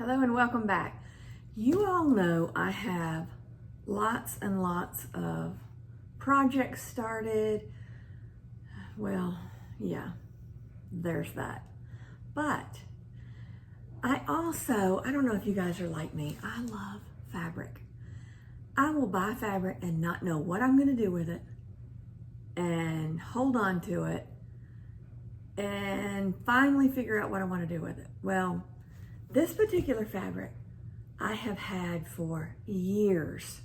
Hello and welcome back. You all know I have lots and lots of projects started. Well, yeah, there's that. But I don't know if you guys are like me, I love fabric. I will buy fabric and not know what I'm going to do with it and hold on to it and finally figure out what I want to do with it. Well, this particular fabric I have had for years.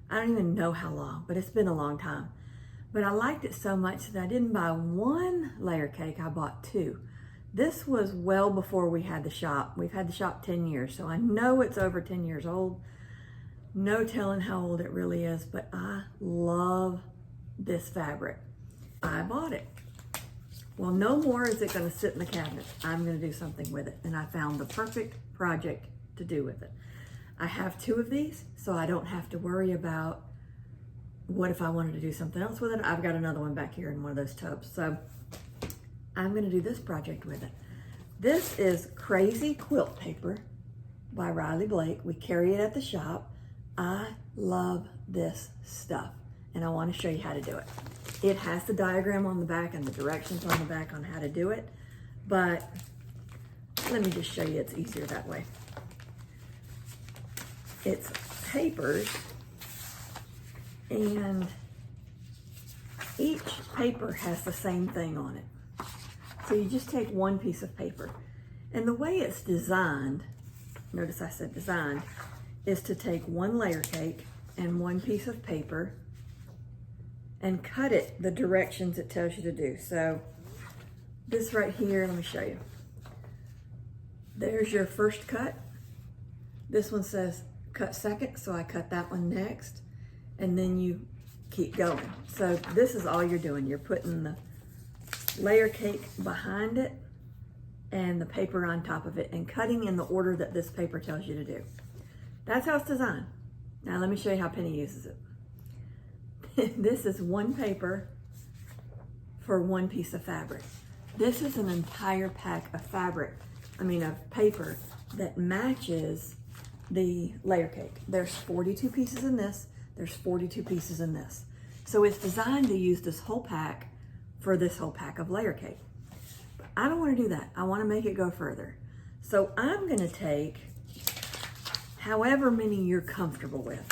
I don't even know how long, but it's been a long time. But I liked it so much that I didn't buy one layer cake, I bought two. This was well before we had the shop. We've had the shop 10 years, so I know it's over 10 years old. No telling how old it really is, but I love this fabric. I bought it. Well, no more is it going to sit in the cabinet. I'm going to do something with it, and I found the perfect project to do with it. I have two of these, so I don't have to worry about what if I wanted to do something else with it. I've got another one back here in one of those tubs, so I'm going to do this project with it. This is Crazy Quilt Paper by Riley Blake. We carry it at the shop. I love this stuff, and I want to show you how to do it. It has the diagram on the back and the directions on the back on how to do it, but let me just show you, it's easier that way. It's papers, and each paper has the same thing on it. So you just take one piece of paper, and the way it's designed, notice I said designed, is to take one layer cake and one piece of paper and cut it the directions it tells you to do. So this right here, let me show you. There's your first cut. This one says cut second, so I cut that one next, and then you keep going. So this is all you're doing. You're putting the layer cake behind it and the paper on top of it and cutting in the order that this paper tells you to do. That's how it's designed. Now let me show you how Penny uses it. This is one paper for one piece of fabric. This is an entire pack of of paper that matches the layer cake. There's 42 pieces in this, there's 42 pieces in this. So it's designed to use this whole pack for this whole pack of layer cake. But I don't want to do that. I want to make it go further. So I'm going to take however many you're comfortable with,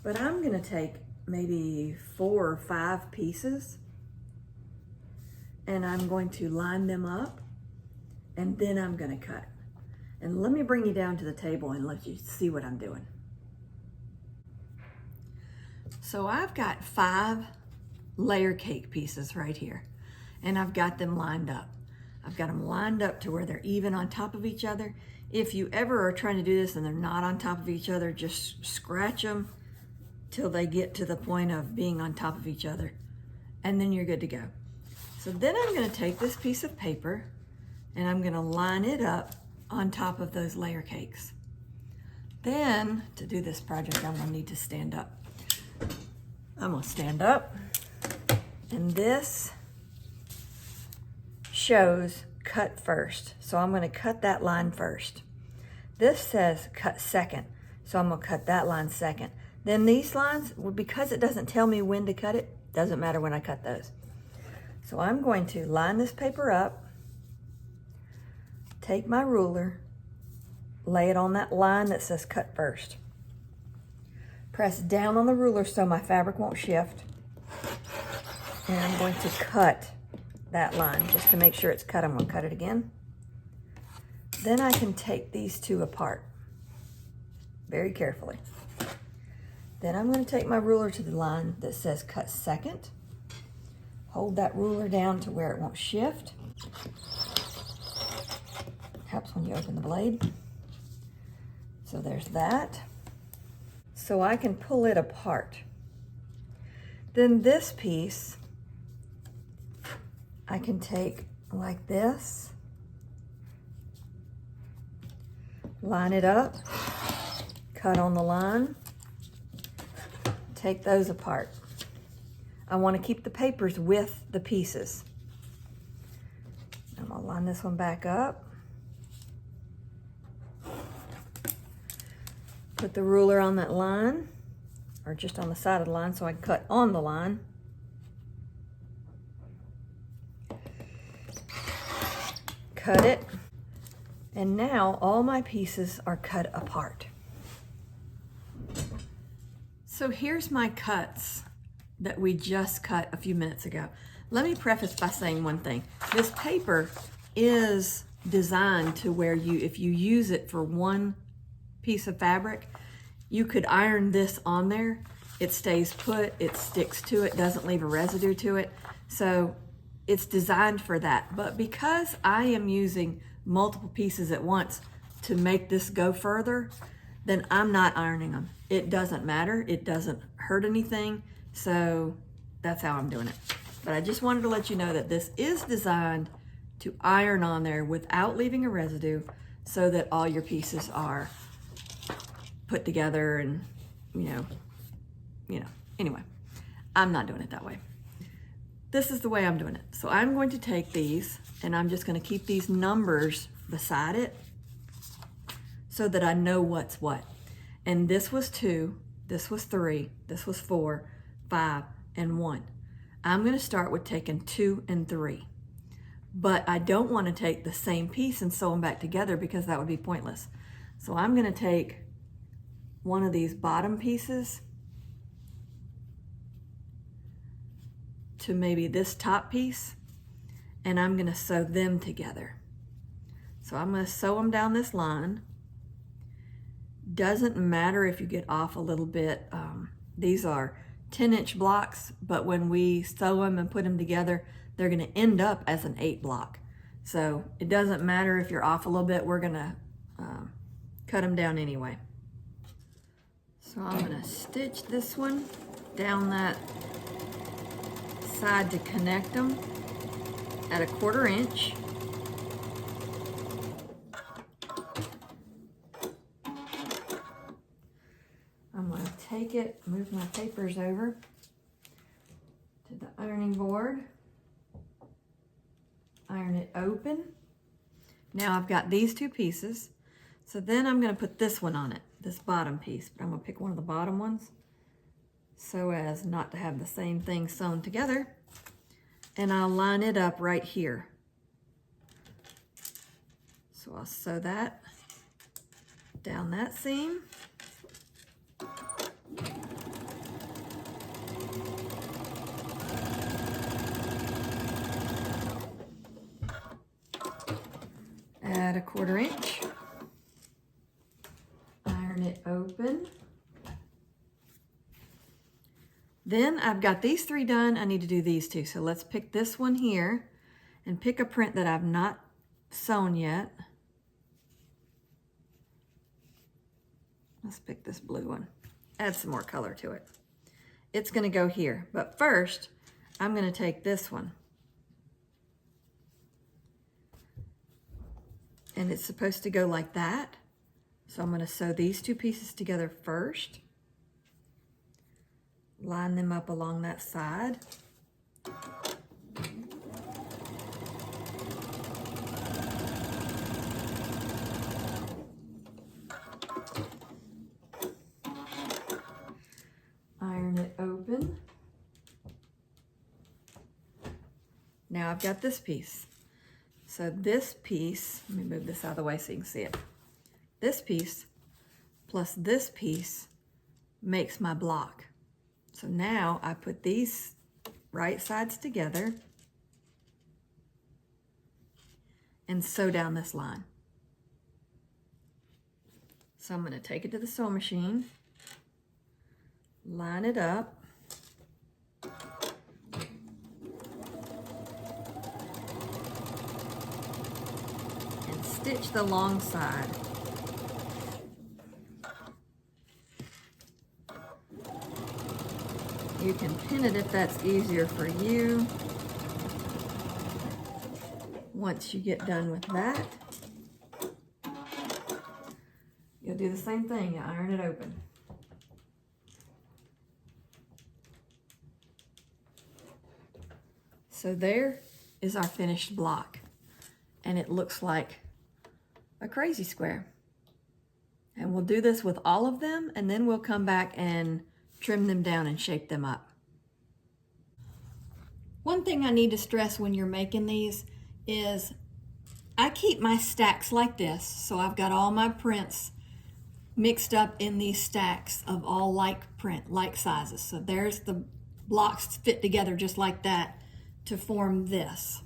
but I'm going to take maybe 4 or 5 pieces, and I'm going to line them up, and then I'm going to cut. And let me bring you down to the table and let you see what I'm doing. So I've got 5 layer cake pieces right here, and I've got them lined up. I've got them lined up to where they're even on top of each other. If you ever are trying to do this and they're not on top of each other, just scratch them till they get to the point of being on top of each other, and then you're good to go. So then I'm going to take this piece of paper and I'm going to line it up on top of those layer cakes. Then to do this project, I'm going to need to stand up. I'm going to stand up, and this shows cut first, so I'm going to cut that line first. This says cut second, so I'm going to cut that line second. Then these lines, because it doesn't tell me when to cut it, doesn't matter when I cut those. So I'm going to line this paper up, take my ruler, lay it on that line that says cut first. Press down on the ruler so my fabric won't shift. And I'm going to cut that line just to make sure it's cut. I'm going to cut it again. Then I can take these two apart very carefully. Then I'm going to take my ruler to the line that says cut second. Hold that ruler down to where it won't shift. Helps when you open the blade. So there's that. So I can pull it apart. Then this piece I can take like this, line it up, cut on the line, take those apart. I want to keep the papers with the pieces. I'm going to line this one back up. Put the ruler on that line, or just on the side of the line so I can cut on the line. Cut it, and now all my pieces are cut apart. So here's my cuts that we just cut a few minutes ago. Let me preface by saying one thing. This paper is designed to where if you use it for one piece of fabric, you could iron this on there. It stays put, it sticks to it, doesn't leave a residue to it. So it's designed for that. But because I am using multiple pieces at once to make this go further, then I'm not ironing them. It doesn't matter, it doesn't hurt anything. So that's how I'm doing it. But I just wanted to let you know that this is designed to iron on there without leaving a residue, so that all your pieces are put together and, anyway, I'm not doing it that way. This is the way I'm doing it. So I'm going to take these and I'm just going to keep these numbers beside it so that I know what's what. And this was 2, this was 3, this was 4, 5, and 1. I'm going to start with taking 2 and 3. But I don't want to take the same piece and sew them back together because that would be pointless. So I'm going to take one of these bottom pieces to maybe this top piece, and I'm going to sew them together. So I'm going to sew them down this line. Doesn't matter if you get off a little bit. These are 10-inch blocks, but when we sew them and put them together, they're going to end up as an 8 block. So it doesn't matter if you're off a little bit, we're going to cut them down anyway. So I'm going to stitch this one down that side to connect them at 1/4 inch. I'm going to take it, move my papers over to the ironing board, iron it open. Now I've got these 2 pieces, so then I'm going to put this one on it, this bottom piece, but I'm going to pick one of the bottom ones so as not to have the same thing sewn together, and I'll line it up right here. So I'll sew that down that seam. At 1/4 inch, iron it open. Then I've got these 3 done, I need to do these 2. So let's pick this one here and pick a print that I've not sewn yet. Let's pick this blue one. Add some more color to it. It's going to go here, but first I'm going to take this one. And it's supposed to go like that. So I'm going to sew these 2 pieces together first. Line them up along that side. Iron it open. Now I've got this piece. So this piece, let me move this out of the way so you can see it. This piece plus this piece makes my block. So now I put these right sides together and sew down this line. So I'm going to take it to the sewing machine, line it up, and stitch the long side. You can pin it if that's easier for you. Once you get done with that, you'll do the same thing. You iron it open. So there is our finished block. And it looks like a crazy square. And we'll do this with all of them, and then we'll come back and trim them down and shape them up. One thing I need to stress when you're making these is I keep my stacks like this. So I've got all my prints mixed up in these stacks of all like print, like sizes. So there's the blocks fit together just like that to form this.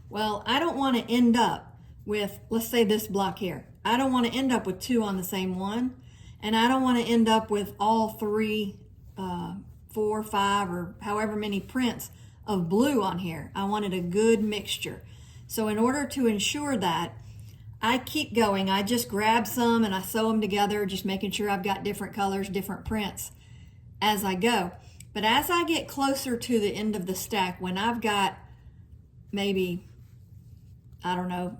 Well, I don't want to end up with, let's say this block here. I don't want to end up with two on the same one, and I don't want to end up with all three, 4, 5, or however many prints of blue on here. I wanted a good mixture. So in order to ensure that, I keep going. I just grab some and I sew them together, just making sure I've got different colors, different prints as I go. But as I get closer to the end of the stack, when I've got maybe, I don't know,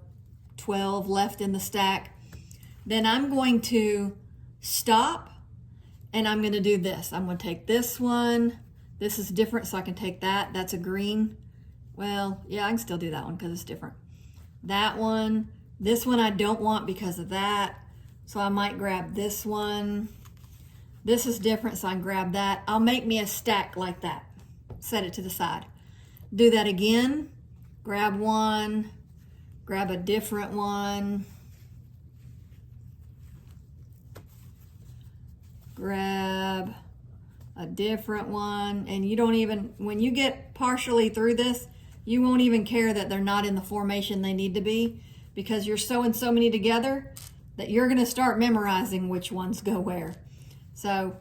12 left in the stack, then I'm going to stop and I'm going to do this. I'm going to take this one. This is different, so I can take that. That's a green. Well, yeah, I can still do that one because it's different. That one. This one I don't want because of that, so I might grab this one. This is different, so I can grab that. I'll make me a stack like that. Set it to the side. Do that again. Grab one. Grab a different one. Grab a different one. And you don't even, when you get partially through this, you won't even care that they're not in the formation they need to be, because you're sewing so many together that you're going to start memorizing which ones go where. So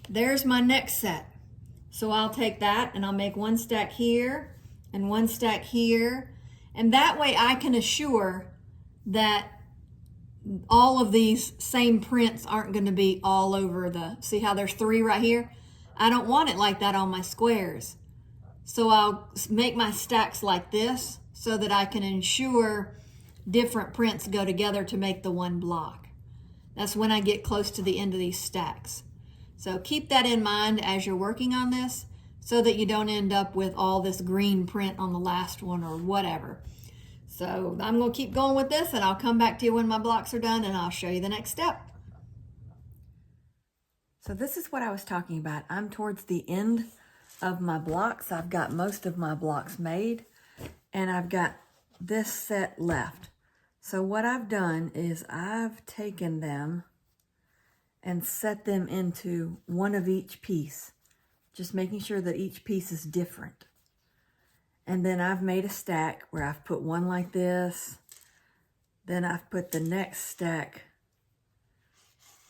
there's my next set. So I'll take that and I'll make one stack here and one stack here. And that way I can assure that all of these same prints aren't going to be all over the, see how there's 3 right here? I don't want it like that on my squares. So I'll make my stacks like this so that I can ensure different prints go together to make the one block. That's when I get close to the end of these stacks. So keep that in mind as you're working on this so that you don't end up with all this green print on the last one or whatever. So I'm going to keep going with this and I'll come back to you when my blocks are done and I'll show you the next step. So this is what I was talking about. I'm towards the end of my blocks. I've got most of my blocks made and I've got this set left. So what I've done is I've taken them and set them into one of each piece, just making sure that each piece is different. And then I've made a stack where I've put one like this, then I've put the next stack,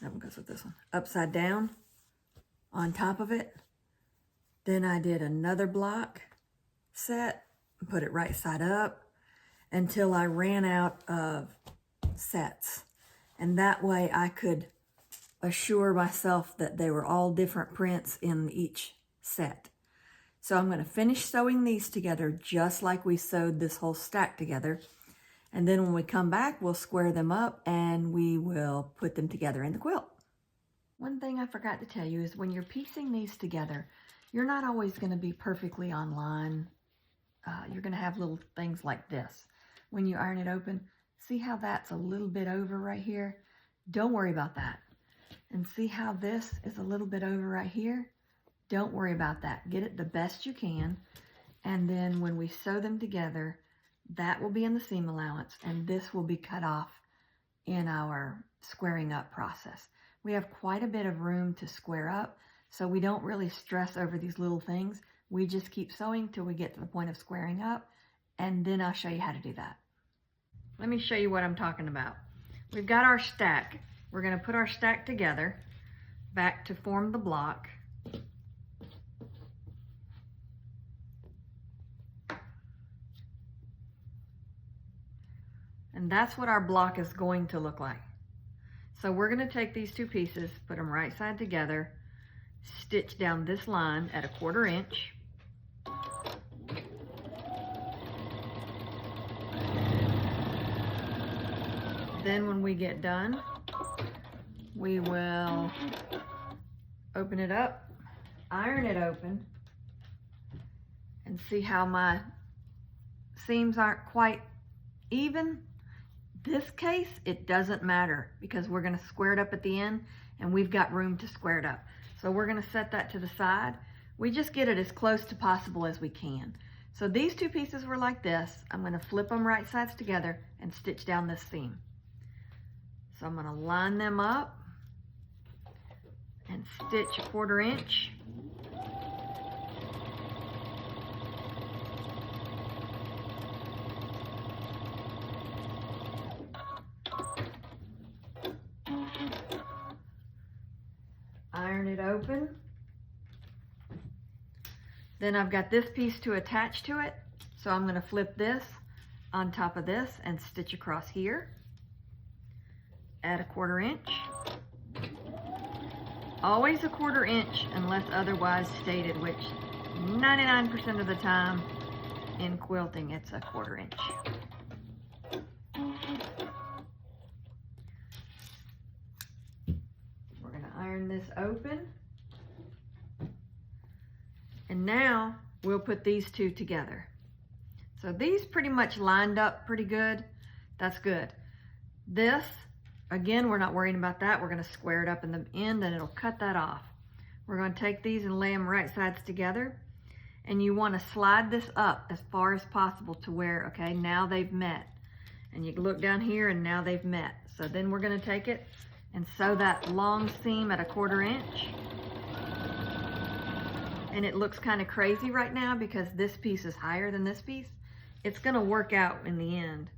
that one goes with this one, upside down on top of it. Then I did another block set and put it right side up until I ran out of sets. And that way I could assure myself that they were all different prints in each set. So I'm going to finish sewing these together just like we sewed this whole stack together. And then when we come back, we'll square them up and we will put them together in the quilt. One thing I forgot to tell you is when you're piecing these together, you're not always going to be perfectly on line. You're going to have little things like this. When you iron it open, see how that's a little bit over right here? Don't worry about that. And see how this is a little bit over right here? Don't worry about that. Get it the best you can. And then when we sew them together, that will be in the seam allowance and this will be cut off in our squaring up process. We have quite a bit of room to square up, so we don't really stress over these little things. We just keep sewing till we get to the point of squaring up, and then I'll show you how to do that. Let me show you what I'm talking about. We've got our stack. We're going to put our stack together back to form the block. And that's what our block is going to look like. So we're going to take these two pieces, put them right side together, stitch down this line at 1/4 inch. Then when we get done, we will open it up, iron it open, and see how my seams aren't quite even. this case, it doesn't matter because we're gonna square it up at the end and we've got room to square it up. So we're gonna set that to the side. We just get it as close to possible as we can. So these two pieces were like this. I'm gonna flip them right sides together and stitch down this seam. So I'm gonna line them up and stitch 1/4 inch. Iron it open. Then I've got this piece to attach to it. So I'm gonna flip this on top of this and stitch across here. Add a 1/4 inch. Always a 1/4 inch unless otherwise stated, which 99% of the time in quilting it's a 1/4 inch. We're gonna iron this open. And now we'll put these two together. So these pretty much lined up pretty good. That's good. This, again, we're not worrying about that. We're gonna square it up in the end and it'll cut that off. We're gonna take these and lay them right sides together. And you wanna slide this up as far as possible to where, okay, now they've met. And you look down here and now they've met. So then we're gonna take it and sew that long seam at a 1/4 inch. And it looks kind of crazy right now because this piece is higher than this piece. It's gonna work out in the end.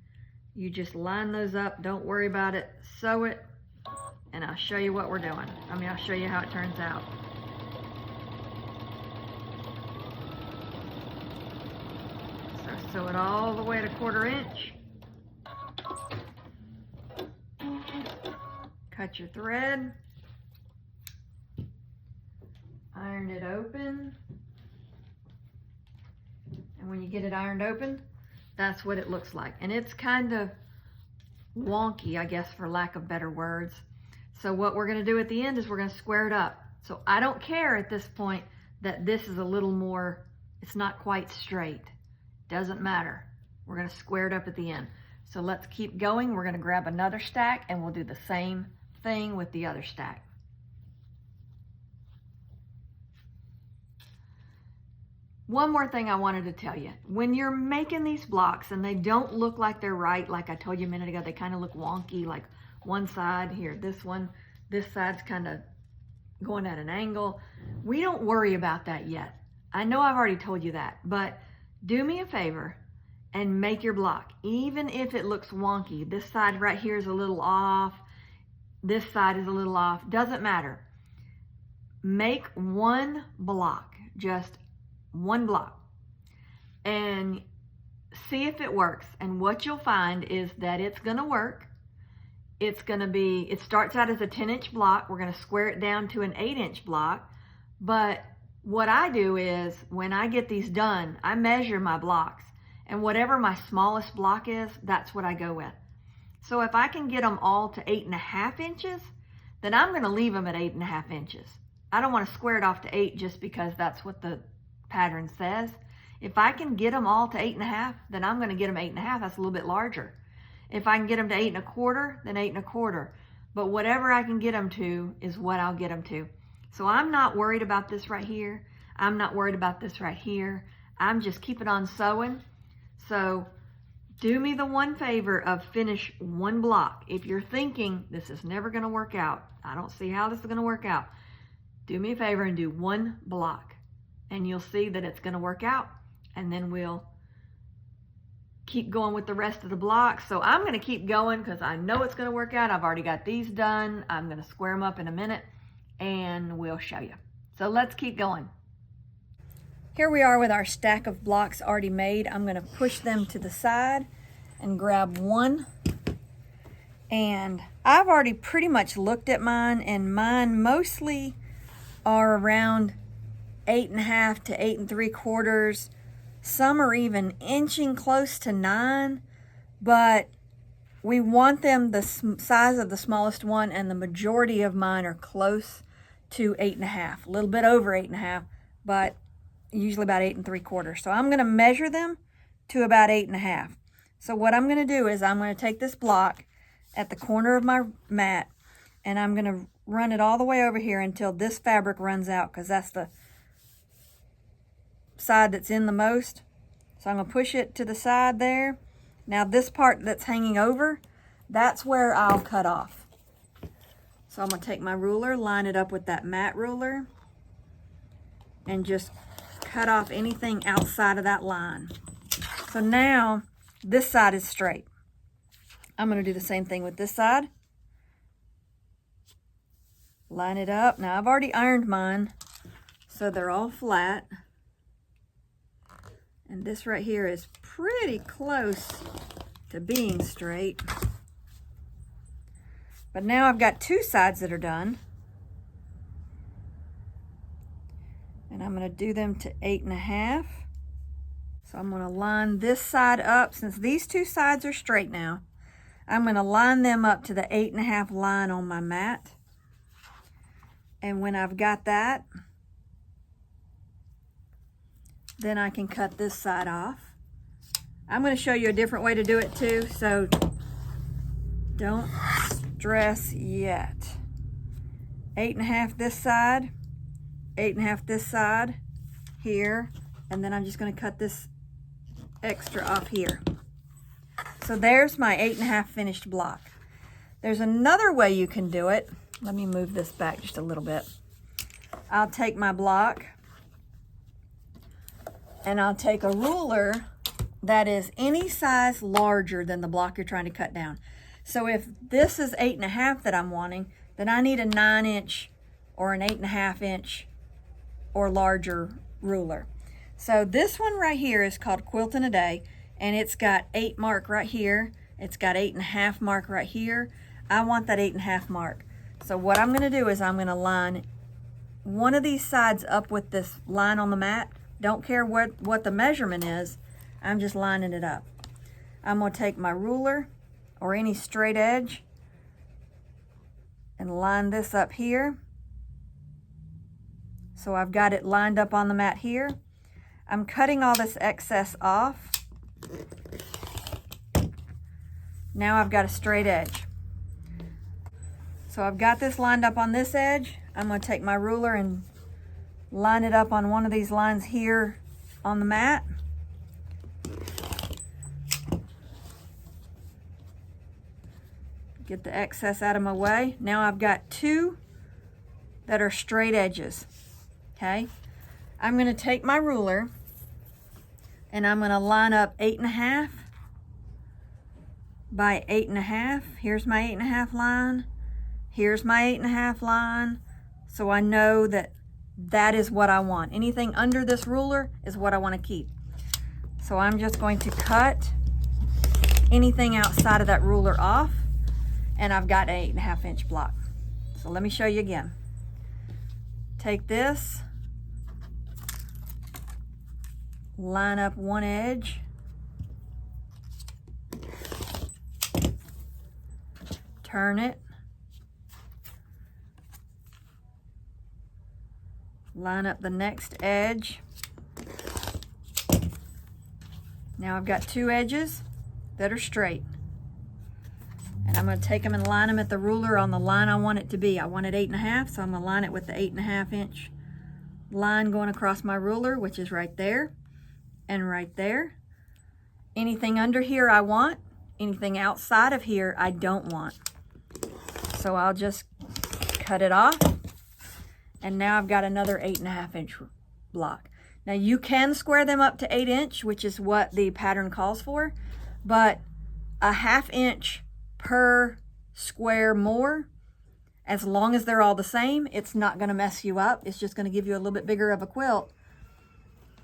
You just line those up, don't worry about it, sew it, and I'll show you what we're doing. I'll show you how it turns out. So sew it all the way to 1/4 inch. Cut your thread. Iron it open. And when you get it ironed open, that's what it looks like. And it's kind of wonky, I guess, for lack of better words. So what we're gonna do at the end is we're gonna square it up. So I don't care at this point that this is a little more, it's not quite straight. Doesn't matter. We're gonna square it up at the end. So let's keep going. We're gonna grab another stack and we'll do the same thing with the other stack. One more thing I wanted to tell you. When you're making these blocks and they don't look like they're right, like I told you a minute ago, they kind of look wonky, like one side here, this side's kind of going at an angle. We don't worry about that yet. I know I've already told you that, but do me a favor and make your block. Even if it looks wonky, this side right here is a little off, this side is a little off, doesn't matter. Make one block, just one block, and see if it works. And what you'll find is that it's gonna work. It's gonna be, it starts out as a 10-inch block. We're gonna square it down to an 8-inch block. But what I do is when I get these done, I measure my blocks, and whatever my smallest block is, that's what I go with. So if I can get them all to 8.5 inches, then I'm gonna leave them at 8.5 inches. I don't wanna square it off to 8 just because that's what the pattern says. If I can get them all to 8.5, then I'm going to get them 8.5. That's a little bit larger. If I can get them to 8.25, then 8.25. But whatever I can get them to is what I'll get them to. So I'm not worried about this right here. I'm not worried about this right here. I'm just keeping on sewing. So do me the one favor of finish one block. If you're thinking this is never going to work out, I don't see how this is going to work out, do me a favor and do one block. And you'll see that it's going to work out, and then we'll keep going with the rest of the blocks. So I'm going to keep going because I know it's going to work out. I've already got these done. I'm going to square them up in a minute and we'll show you. So let's keep going. Here we are with our stack of blocks already made. I'm going to push them to the side and grab one. And I've already pretty much looked at mine, and mine mostly are around 8.5 to 8.75. Some are even inching close to 9, but we want them the size of the smallest one, and the majority of mine are close to 8.5, a little bit over 8.5, but usually about 8.75. So I'm going to measure them to about 8.5. So what I'm going to do is I'm going to take this block at the corner of my mat, and I'm going to run it all the way over here until this fabric runs out, because that's the side that's in the most. So I'm going to push it to the side there. Now this part that's hanging over, that's where I'll cut off. So I'm going to take my ruler, line it up with that mat ruler, and just cut off anything outside of that line. So now this side is straight. I'm going to do the same thing with this side. Line it up. Now I've already ironed mine, so they're all flat. And this right here is pretty close to being straight. But now I've got two sides that are done. And I'm going to do them to 8.5. So I'm going to line this side up. Since these two sides are straight now, I'm going to line them up to the 8.5 line on my mat. And when I've got that, then I can cut this side off. I'm going to show you a different way to do it too, so don't stress yet. 8.5 this side, 8.5 this side here, and then I'm just going to cut this extra off here. So there's my 8.5 finished block. There's another way you can do it. Let me move this back just a little bit. I'll take my block and I'll take a ruler that is any size larger than the block you're trying to cut down. So if this is 8.5 that I'm wanting, then I need a 9-inch or an 8.5-inch or larger ruler. So this one right here is called Quilt in a Day, and it's got 8 mark right here. It's got 8.5 mark right here. I want that 8.5 mark. So what I'm going to do is I'm going to line one of these sides up with this line on the mat. Don't care what the measurement is. I'm just lining it up. I'm going to take my ruler or any straight edge and line this up here. So I've got it lined up on the mat here. I'm cutting all this excess off. Now I've got a straight edge. So I've got this lined up on this edge. I'm going to take my ruler and line it up on one of these lines here on the mat. Get the excess out of my way. Now I've got two that are straight edges. Okay, I'm going to take my ruler and I'm going to line up 8.5 by 8.5. Here's my 8.5 line. Here's my 8.5 line. So I know that that is what I want. Anything under this ruler is what I want to keep. So I'm just going to cut anything outside of that ruler off, and I've got an 8.5-inch block. So let me show you again. Take this, line up one edge, turn it, line up the next edge. Now I've got two edges that are straight. And I'm going to take them and line them at the ruler on the line I want it to be. I want it 8.5, so I'm going to line it with the 8.5-inch line going across my ruler, which is right there and right there. Anything under here I want. Anything outside of here I don't want. So I'll just cut it off. And now I've got another 8.5-inch block. Now you can square them up to 8-inch, which is what the pattern calls for, but a 1/2 inch per square more, as long as they're all the same, it's not going to mess you up. It's just going to give you a little bit bigger of a quilt.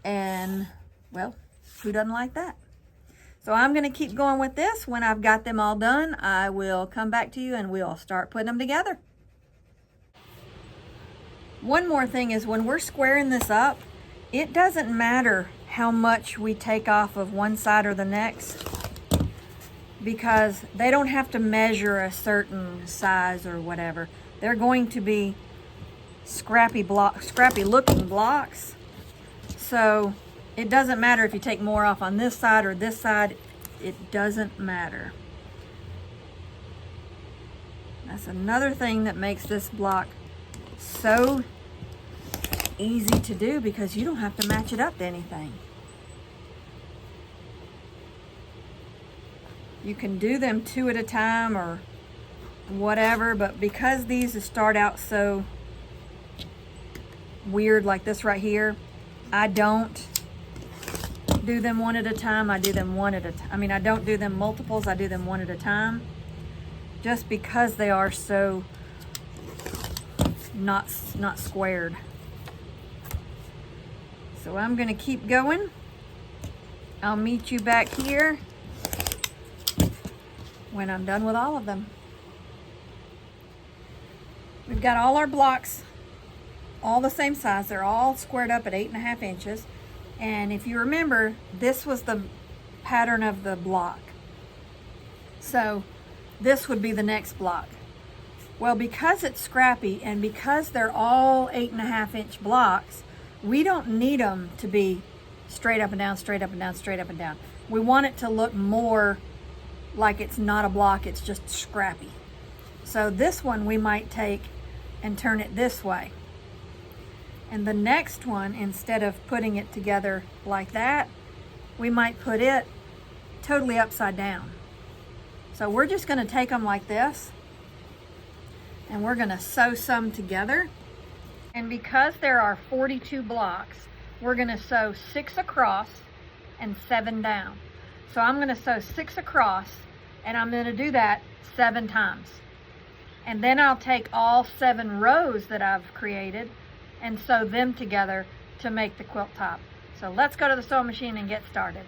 And, well, who doesn't like that? So I'm going to keep going with this. When I've got them all done, I will come back to you and we'll start putting them together. One more thing is when we're squaring this up, it doesn't matter how much we take off of one side or the next, because they don't have to measure a certain size or whatever. They're going to be scrappy looking blocks. So it doesn't matter if you take more off on this side or this side. It doesn't matter. That's another thing that makes this block so easy to do, because you don't have to match it up to anything. You can do them 2 at a time or whatever, but because these start out so weird like this right here, I don't do them 1 at a time. I do them 1 at a time. I mean, I don't do them multiples. I do them 1 at a time, just because they are so not squared. So I'm gonna keep going. I'll meet you back here when I'm done with all of them. We've got all our blocks all the same size. They're all squared up at 8.5 inches. And if you remember, this was the pattern of the block. So this would be the next block. Well, because it's scrappy and because they're all 8.5 inch blocks, we don't need them to be straight up and down, straight up and down, straight up and down. We want it to look more like it's not a block, it's just scrappy. So this one we might take and turn it this way. And the next one, instead of putting it together like that, we might put it totally upside down. So we're just gonna take them like this, and we're gonna sew some together. And because there are 42 blocks, we're gonna sew 6 across and 7 down. So I'm gonna sew 6 across, and I'm gonna do that 7 times. And then I'll take all 7 rows that I've created and sew them together to make the quilt top. So let's go to the sewing machine and get started.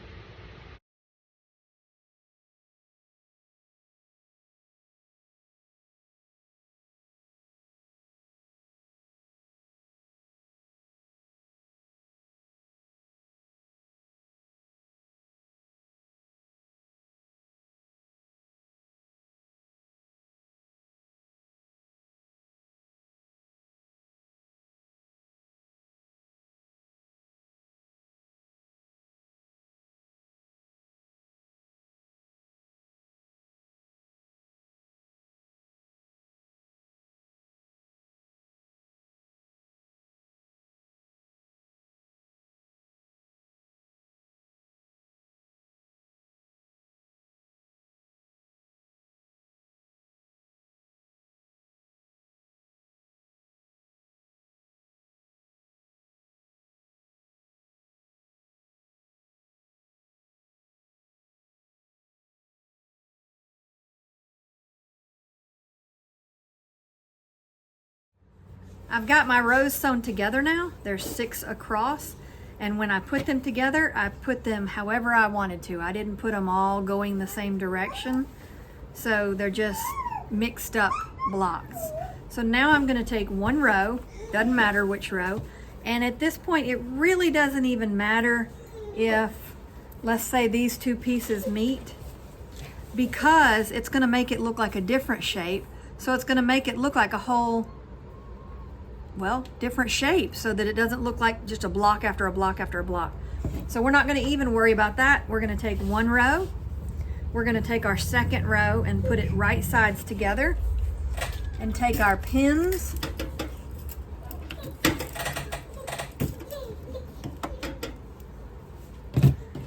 I've got my rows sewn together now. There's 6 across, and when I put them together, I put them however I wanted to. I didn't put them all going the same direction, so they're just mixed up blocks. So now I'm going to take one row, doesn't matter which row, and at this point it really doesn't even matter if, let's say, these 2 pieces meet, because it's going to make it look like a different shape. So it's going to make it look like a whole, well, different shape, so that it doesn't look like just a block after a block after a block. So we're not going to even worry about that. We're going to take one row, we're going to take our second row and put it right sides together, and take our pins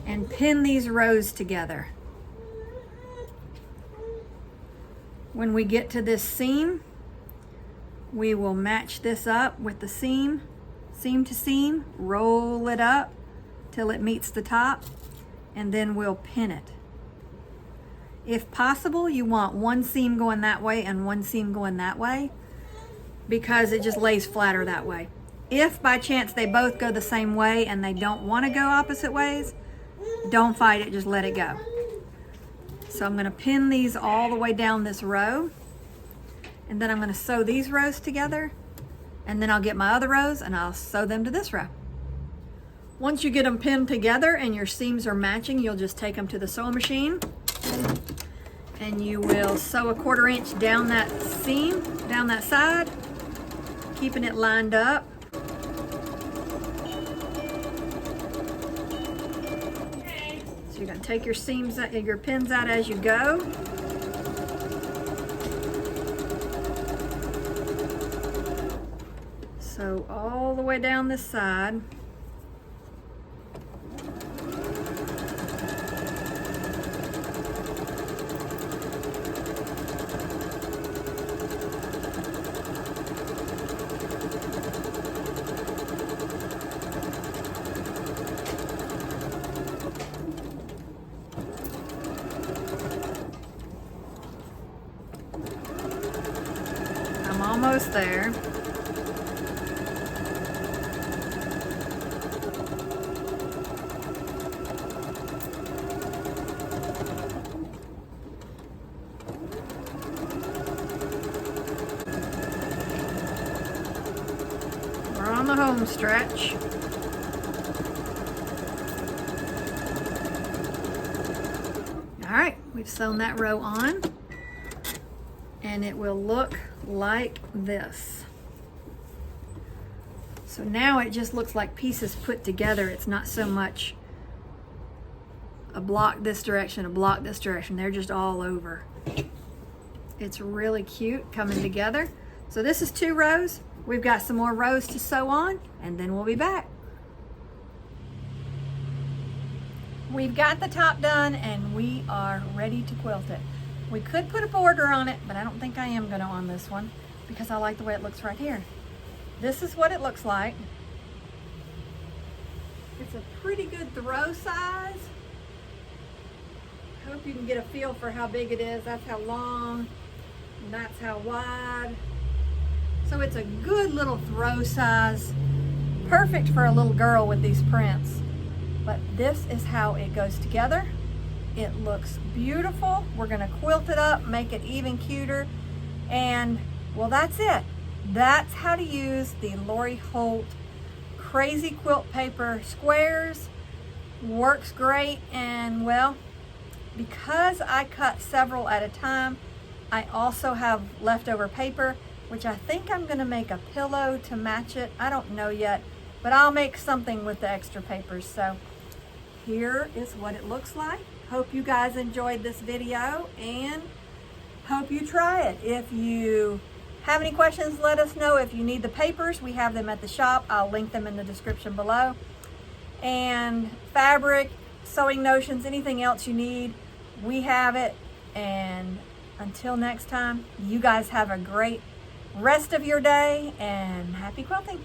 and pin these rows together. When we get to this seam, we will match this up with the seam to seam, roll it up till it meets the top, and then we'll pin it. If possible, you want one seam going that way and one seam going that way, because it just lays flatter that way. If by chance they both go the same way and they don't want to go opposite ways, don't fight it, just let it go. So I'm going to pin these all the way down this row, and then I'm going to sew these rows together, and then I'll get my other rows and I'll sew them to this row. Once you get them pinned together and your seams are matching, you'll just take them to the sewing machine, and you will sew a 1/4 inch down that seam, down that side, keeping it lined up. So you're going to take your seams, your pins out as you go. So all the way down this side. I'm almost there. We're on the home stretch. All right, we've sewn that row on, and it will look like this. So now it just looks like pieces put together. It's not so much a block this direction, a block this direction. They're just all over. It's really cute coming together. So this is 2 rows. We've got some more rows to sew on, and then we'll be back. We've got the top done, and we are ready to quilt it. We could put a border on it, but I don't think I am gonna on this one because I like the way it looks right here. This is what it looks like. It's a pretty good throw size. Hope you can get a feel for how big it is. That's how long, and that's how wide. So it's a good little throw size. Perfect for a little girl with these prints. But this is how it goes together. It looks beautiful. We're gonna quilt it up, make it even cuter. And well, that's it. That's how to use the Lori Holt Crazy Quilt Paper Squares. Works great. And well, because I cut several at a time, I also have leftover paper, which I think I'm gonna make a pillow to match it. I don't know yet, but I'll make something with the extra papers. So here is what it looks like. Hope you guys enjoyed this video and hope you try it. If you have any questions, let us know. If you need the papers, we have them at the shop. I'll link them in the description below. And fabric, sewing notions, anything else you need, we have it. And until next time, you guys have a great rest of your day and happy quilting.